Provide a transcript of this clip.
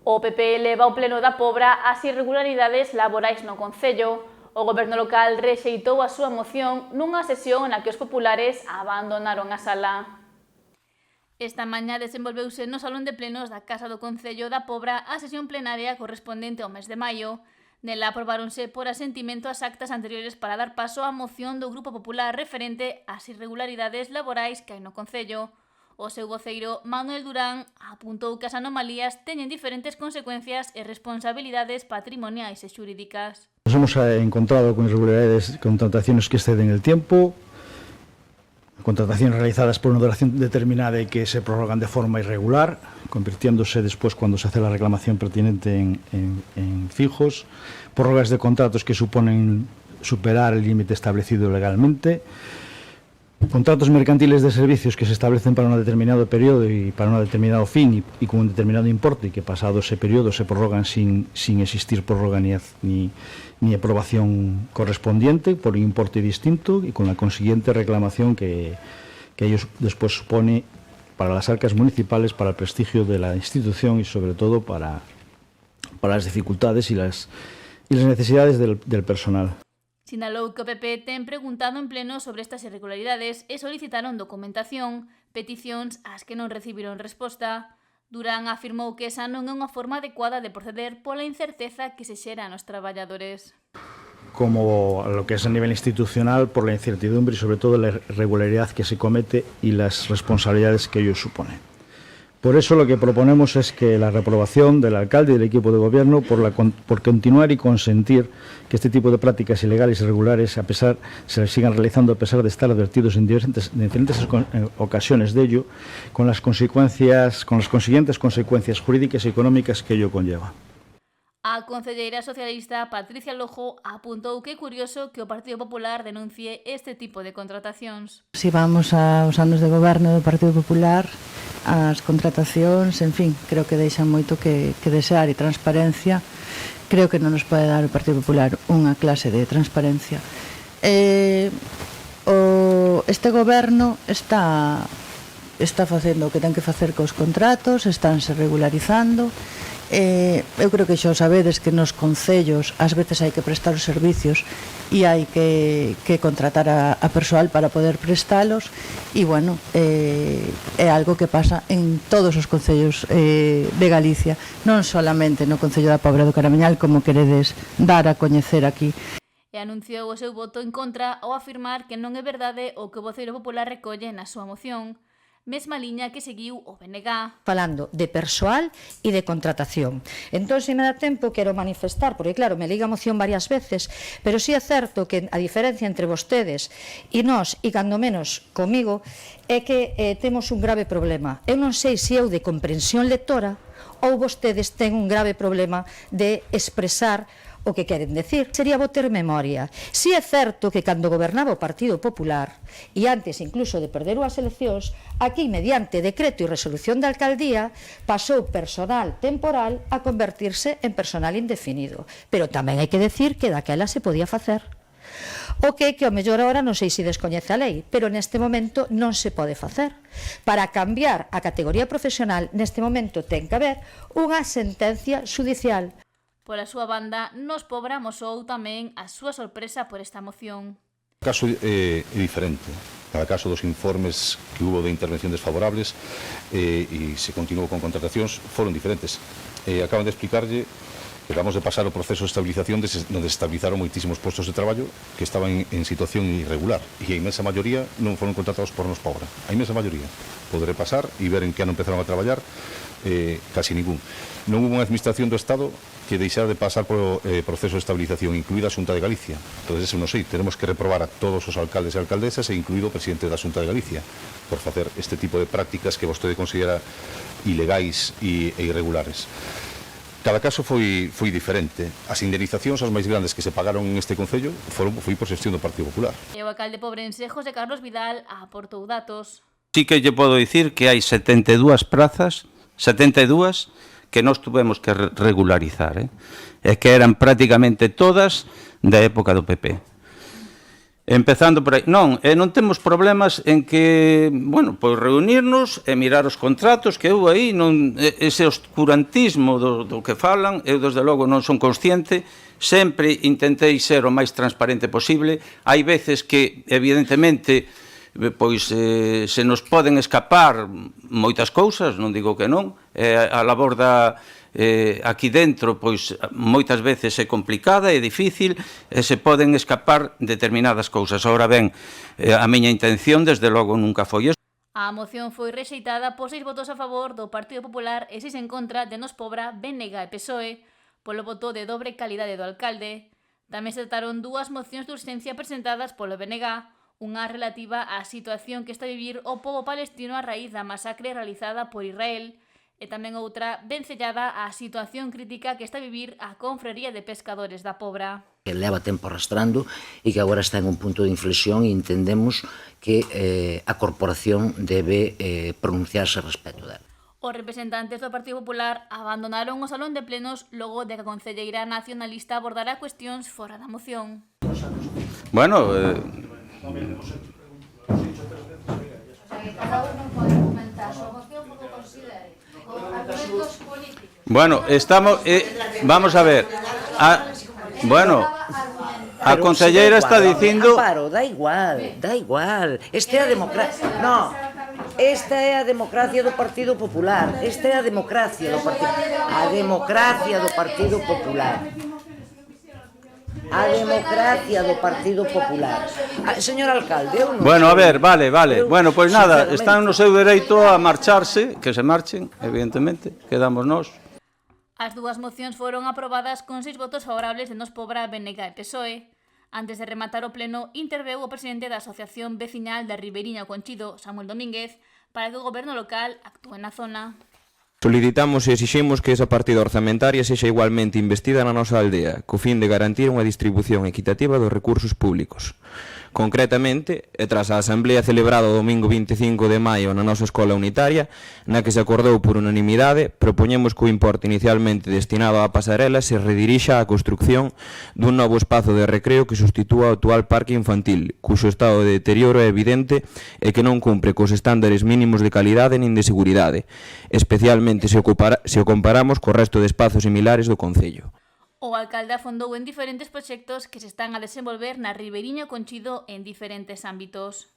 O PP leva ao pleno da Pobra as irregularidades laborais no Concello. O Goberno local rexeitou a súa moción nunha sesión na que os populares abandonaron a sala. Esta mañá desenvolveuse no Salón de Plenos da Casa do Concello da Pobra a sesión plenaria correspondente ao mes de maio. Nela aprobáronse por asentimento as actas anteriores para dar paso á moción do Grupo Popular referente ás irregularidades laborais que hai no Concello. O seu voceiro, Manuel Durán, apuntou que as anomalías teñen diferentes consecuencias e responsabilidades patrimoniais e xurídicas. Nos hemos encontrado con irregularidades, contrataciones que exceden el tiempo, contrataciones realizadas por una duración determinada y que se prorrogan de forma irregular, convirtiéndose después, cuando se hace la reclamación pertinente, en fijos, prórrogas de contratos que suponen superar el límite establecido legalmente, contratos mercantiles de servicios que se establecen para un determinado periodo y para un determinado fin y con un determinado importe y que pasado ese periodo se prorrogan sin existir prórroga ni aprobación correspondiente por un importe distinto y con la consiguiente reclamación que ellos después supone para las arcas municipales, para el prestigio de la institución y sobre todo para las dificultades y las necesidades del personal. Sinalou que o PP ten preguntado en pleno sobre estas irregularidades e solicitaron documentación, peticións ás que non recibiron resposta. Durán afirmou que esa non é unha forma adecuada de proceder pola incerteza que se xera nos traballadores. Como lo que es a nivel institucional, por la incertidumbre y sobre todo la irregularidad que se comete y las responsabilidades que ello supone. Por eso lo que proponemos es que la reprobación del alcalde y del equipo de gobierno por continuar y consentir que este tipo de prácticas ilegales y irregulares se sigan realizando a pesar de estar advertidos en diferentes ocasiones de ello, con las consiguientes consecuencias jurídicas y económicas que ello conlleva. A concelleira socialista Patricia Lojo apuntou que é curioso que o Partido Popular denuncie este tipo de contratacións. Si vamos aos anos de goberno do Partido Popular, as contratacións, en fin, creo que deixan moito que desear e transparencia. Creo que non nos pode dar o Partido Popular unha clase de transparencia. Este goberno está facendo o que ten que facer cos contratos, estánse regularizando. Eu creo que xa sabedes que nos concellos ás veces hai que prestar os servicios e hai que contratar a persoal para poder prestalos e, bueno, é algo que pasa en todos os concellos de Galicia, non solamente no Concello da Pobra do Caramiñal, como queredes dar a coñecer aquí. E anunciou o seu voto en contra ao afirmar que non é verdade o que o voceiro popular recolle na súa moción, mesma liña que seguiu o BNG. Falando de persoal e de contratación. Entón, se me dá tempo, quero manifestar, porque claro, me liga a moción varias veces, pero sí é certo que a diferencia entre vostedes e nós, e cando menos comigo, é que temos un grave problema. Eu non sei se eu de comprensión lectora ou vostedes ten un grave problema de expresar o que queren decir. Sería bo ter memoria. Si é certo que cando gobernaba o Partido Popular, e antes incluso de perder as eleccións, aquí mediante decreto e resolución da alcaldía pasou personal temporal a convertirse en personal indefinido. Pero tamén hai que decir que daquela se podía facer. O que ao mellor ahora non sei se descoñece a lei, pero neste momento non se pode facer. Para cambiar a categoría profesional, neste momento ten que haber unha sentencia judicial. Pola súa banda, Nos Pobra amosou tamén a súa sorpresa por esta moción. O caso é diferente. Cada caso dos informes que hubo de intervención desfavorables e se continuou con contratacións foron diferentes. Acaban de explicarlle que acabamos de pasar o proceso de estabilización onde estabilizaron moitísimos postos de traballo que estaban en situación irregular e a inmensa maioría non foron contratados por Nos Pobra. A inmensa maioría. Poderé pasar e ver en que ano empezaron a traballar, casi ningún. Non hubo unha administración do Estado que deixara de pasar por proceso de estabilización, incluída a Xunta de Galicia. Entón, eso non sei, tenemos que reprobar a todos os alcaldes e alcaldesas e incluído o presidente da Xunta de Galicia por facer este tipo de prácticas que vostede considera ilegais e irregulares. Cada caso foi diferente. As indemnizacións as máis grandes que se pagaron en este Concello foi por xestión do Partido Popular. E o alcalde pobrense, José Carlos Vidal, aportou datos. Sí que lle podo dicir que hai 72 prazas, 72 que nós tuvemos que regularizar, e que eran prácticamente todas da época do PP. Empezando por aí. Non, non temos problemas en que, bueno, pois reunirnos e mirar os contratos, que eu aí non, ese oscurantismo do que falan, eu desde logo non son consciente, sempre intentei ser o máis transparente posible. Hai veces que, evidentemente, pois se nos poden escapar moitas cousas, non digo que non, a labor aquí dentro, pois moitas veces é complicada, é difícil, e se poden escapar determinadas cousas. Ahora ben, a miña intención, desde logo, nunca foi eso. A moción foi rexeitada por 6 votos a favor do Partido Popular e 6 en contra de Nos Pobra, BNG e PSOE, polo voto de dobre calidade do alcalde. Tamén se trataron 2 mocións de urxencia presentadas polo BNG, unha relativa á situación que está a vivir o pobo palestino a raíz da masacre realizada por Israel, e tamén outra vencellada á situación crítica que está a vivir a Confraría de Pescadores da Pobra. Que leva tempo arrastrando e que agora está en un punto de inflexión e entendemos que a corporación debe pronunciarse respecto dela. Os representantes do Partido Popular abandonaron o salón de plenos logo de que a concelleira nacionalista abordara cuestións fora da moción. Bueno, bueno, estamos, vamos a ver, bueno, a conselleira está dicindo... Amparo, da igual, esta é a democracia, no, esta é a democracia do Partido Popular, esta é a democracia do Partido Popular. A democracia do Partido Popular. Señor alcalde, eu non... Bueno, a ver, vale. Bueno, pois nada, están no seu dereito a marcharse, que se marchen, evidentemente, quedamos nós. As 2 mocións foron aprobadas con 6 votos favorables de Nos Pobra, BNG e PSOE. Antes de rematar o pleno, interveu o presidente da Asociación Veciñal da Ribeiriña Conchido, Samuel Domínguez, para que o goberno local actúe na zona. Solicitamos e exiximos que esa partida orzamentaria sexa igualmente investida na nosa aldea, co fin de garantir unha distribución equitativa dos recursos públicos. Concretamente, e tras a asamblea celebrada o domingo 25 de maio na nosa escola unitaria, na que se acordou por unanimidade, propoñemos que o importe inicialmente destinado á pasarela se redirixa á construcción dun novo espazo de recreo que sustitúa o actual parque infantil, cuxo estado de deterioro é evidente e que non cumpre cos estándares mínimos de calidade nin de seguridade, especialmente se o comparamos co resto de espazos similares do concello. O alcalde afondou en diferentes proxectos que se están a desenvolver na Ribeiriña Conchido en diferentes ámbitos.